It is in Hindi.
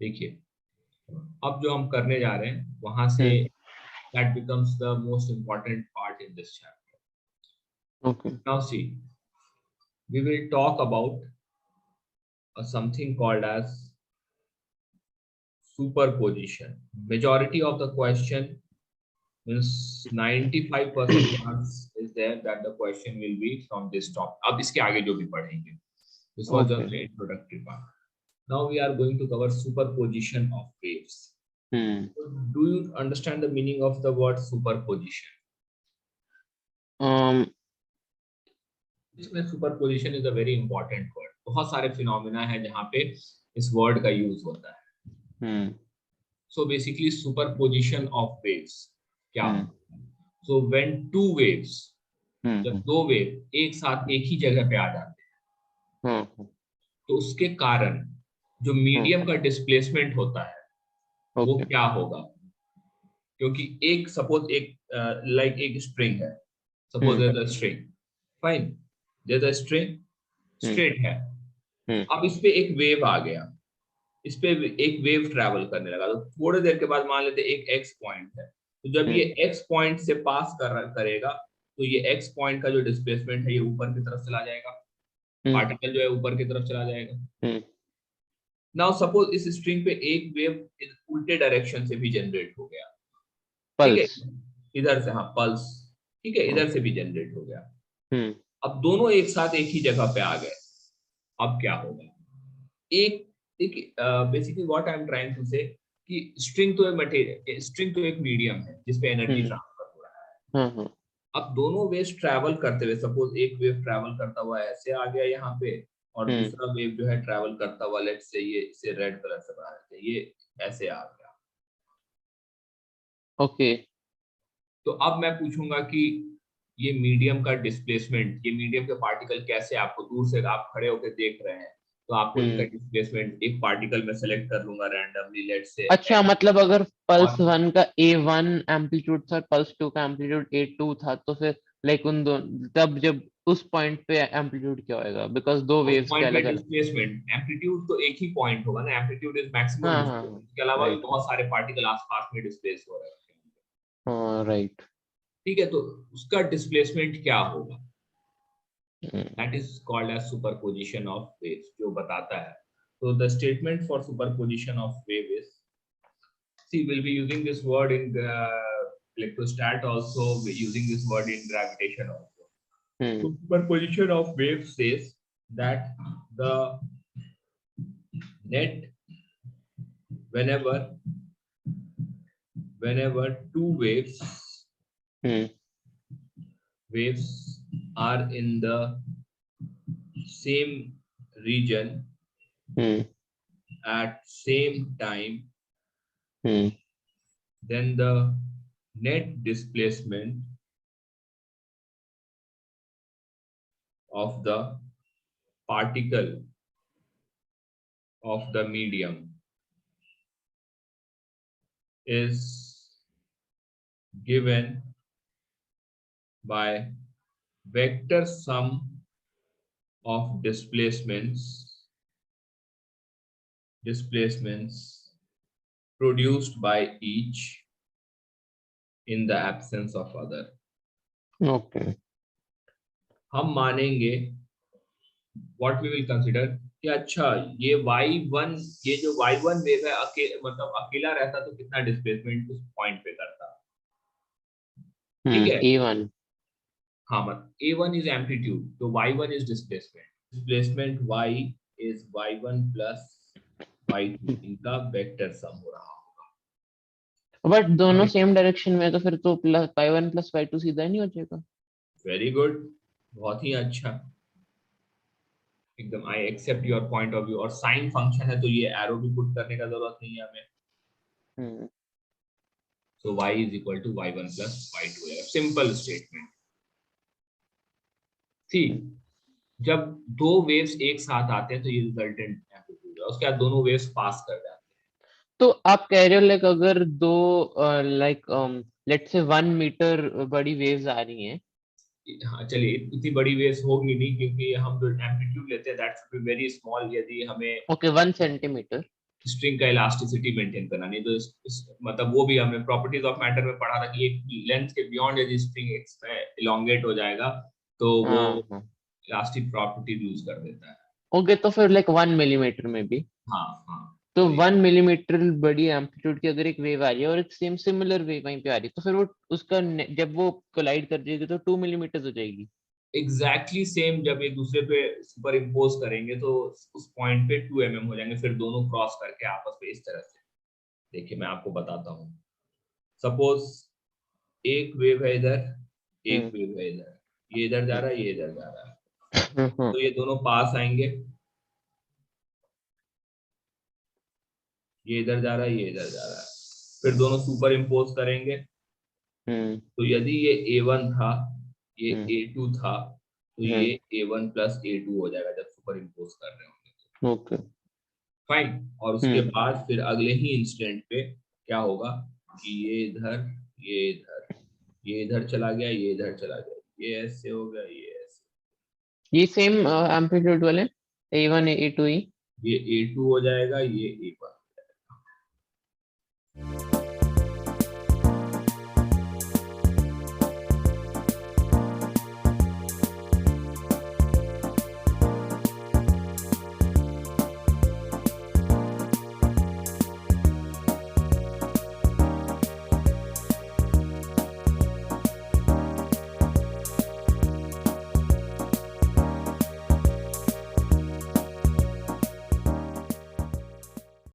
देखिए अब जो हम करने जा रहे हैं वहां से that becomes the most important part in this chapter. Okay. Now see, we will talk about something called as superposition. Majority of the question means 95% chance is there that the question will be from this topic. अब इसके आगे जो भी पढ़ेंगे. This was just the introductory part. Now we are going to cover superposition of waves. So do you understand the meaning of the word superposition? इसमें superposition is a very important word. बहुत सारे phenomena है जहाँ पे इस word का use होता है. So basically superposition of waves क्या? So when two waves, जब दो वेव एक साथ एक ही जगह पे आ जाते हैं, तो उसके कारण जो मीडियम का डिस्प्लेसमेंट होता है वो क्या होगा? क्योंकि एक सपोज एक लाइक एक स्ट्रिंग है, suppose there is a string, fine, there is a string straight है. अब इस पे एक वेव आ गया, इस पे एक वेव ट्रैवल करने लगा, तो थोड़ी देर के बाद मान लेते एक एक्स पॉइंट है, तो जब ये एक्स पॉइंट से पास करेगा तो ये एक्स पॉइंट का जो डिस्प्लेसमेंट है ये ऊपर की तरफ चला जाएगा, पार्टिकल जो है ऊपर की तरफ चला जाएगा. नाउ सपोज इस स्ट्रिंग पे एक वेव उल्टे डायरेक्शन से भी जनरेट हो गया, ठीक है, इधर से, हाँ पल्स, ठीक है, इधर से भी जनरेट हो गया. अब दोनों एक साथ एक ही जगह पे आ गए, अब क्या होगा? एक basically what I am trying to say कि स्ट्रिंग तो एक मटेरियल, स्ट्रिंग तो एक मीडियम है जिसपे एनर्जी ट्रांसफर हो रहा है. अब दोनों वेव्स ट्रैवल करते हुए, सपोज एक वेव ट्रैवल करता हुआ ऐसे आ गया यहाँ पे, और दूसरा वेव जो है ट्रैवल करता हुआ, लेट्स से ये इसे रेड कलर से बना देते हैं, ये ऐसे आ गया. ओके. तो अब मैं पूछूंगा कि ये मीडियम का डिस्प्लेसमेंट, ये मीडियम के पार्टिकल कैसे, आपको दूर से आप खड़े होकर देख रहे हैं तो आपको इनका डिस्प्लेसमेंट, एक पार्टिकल में सेलेक्ट कर लूंगा रैंडमली, लेट्स से. अच्छा, मतलब अगर पल्स 1 का A1 एम्पलीट्यूड था, पल्स 2 का एम्पलीट्यूड A2 था, तो फिर लाइक उन दोनों, तब जब उस पॉइंट पे एम्पलीट्यूड क्या होएगा? बिकॉज दो वेव्स के अलग अलग डिस्प्लेसमेंट, एम्पलीट्यूड तो एक ही पॉइंट होगा ना, एम्पलीट्यूड इज मैक्सिमम डिस्प्लेसमेंट, इसके अलावा भी बहुत सारे पार्टिकल आसपास में डिस्प्लेस हो रहे हैं. हाँ, राइट. ठीक है, तो उसका डिस्प्लेसमेंट क्या होगा? That is called as superposition of waves, जो बताता है. So the statement for superposition of wave is, see, we'll be using this word in electrostat also, we're using this word in gravitation also. So superposition of waves says that the net, whenever two waves are in the same region at same time, then the net displacement of the particle of the medium is given by vector sum of displacements produced by each in the absence of other. Okay. हम मानेंगे, what we will consider, कि अच्छा ये y1, ये जो y1 वेव है मतलब अकेला रहता तो कितना डिस्प्लेसमेंट उस पॉइंट पे करता, ठीक है. A1, हाँ, मतलब A1 is amplitude, तो y1 is displacement y is y1 plus y2, इनका वेक्टर सम हो रहा होगा. बट दोनों सेम डायरेक्शन में, तो फिर तो प्लस y1 प्लस y2 सीधा नहीं हो जाएगा? वेरी गुड, बहुत ही अच्छा, एकदम. I accept your point of view. और साइन फंक्शन है तो ये एरो भी पुट करने का जरूरत नहीं है हमें. सो y is equal to y1 plus y2 है, सिंपल स्टेटमेंट. सी, जब दो वेव्स एक साथ आते हैं तो ये रिजल्टेंट एम्पलीट्यूड है, उसके बाद दोनों वेव्स पास कर जाते हैं. तो आप कह रहे हो लाइक अगर दो लाइक लेट्स से 1 मीटर बड़ी वेव्स आ रही हैं. हाँ चलिए, इतनी बड़ी वेव्स होगी नहीं क्योंकि हम जो एम्पलीट्यूड लेते हैं दैट्स वेरी स्मॉल. यदि हमें ओके 1 सेंटीमीटर, स्ट्रिंग का इलास्टिसिटी मेंटेन करना, नहीं तो मतलब वो भी हमने प्रॉपर्टीज ऑफ मैटर में पढ़ा था कि एक लेंथ के बियॉन्ड यदि स्ट्रिंग इलोंगेट हो जाएगा तो वो हाँ इलास्टिक प्रॉपर्टी यूज कर देता है। ओके, तो फिर लाइक 1 मिलीमीटर में भी, हाँ हाँ तो 1 मिलीमीटर बड़ी एम्पलीट्यूड की अगर एक वेव आ रही है और एक सेम सिमिलर वेव वहीं पे आ रही है, तो फिर वो उसका जब वो कोलाइड कर जाएगी तो 2 मिलीमीटर हो जाएगी। एग्जैक्टली सेम, जब एक दूसरे पे सुपर इम्पोज करेंगे तो उस पॉइंट पे 2 mm हो जाएंगे, फिर दोनों क्रॉस करके आपस में इस तरह से। देखिए मैं आपको बताता हूँ, सपोज एक वेव है इधर, एक वेव है इधर, ये इधर जा रहा है, ये इधर जा रहा है, तो ये दोनों पास आएंगे, ये इधर जा रहा है, ये इधर जा रहा है, फिर दोनों सुपर इम्पोज करेंगे। तो यदि ये A1 था, ये A2 था, तो ये A1 प्लस A2 हो जाएगा जब सुपर इम्पोज कर रहे होंगे। Okay fine. और उसके बाद फिर अगले ही इंस्टेंट पे क्या होगा कि ये इधर, ये इधर, ये इधर चला गया, ये इधर चला गया, ये ऐसे हो गया, ये ऐसे, ये सेम एम्पलीट्यूड वाले A1 A2 ही, ये A2 हो जाएगा, ये A1,